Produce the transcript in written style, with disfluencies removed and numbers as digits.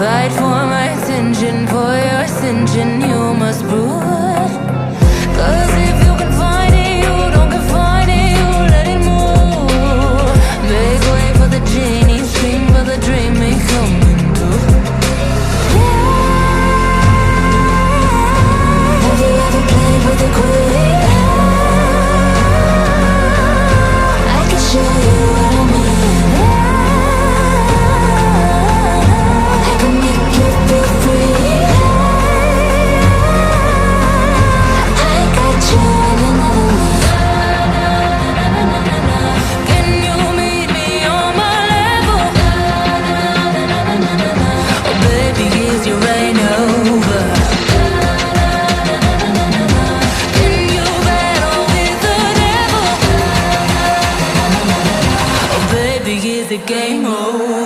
Fight for my attention, for your ascension, you must prove. Cause if you can find it, you don't confine it, you let it move. Make way for the genie, scream for the dream, may come into. Have you ever played with a queen? I can show you what I mean. I can make you feel free. I got you in another league. Can you meet me on my level? Oh baby, is you rain over? Can you battle with the devil? Oh baby, is the game over?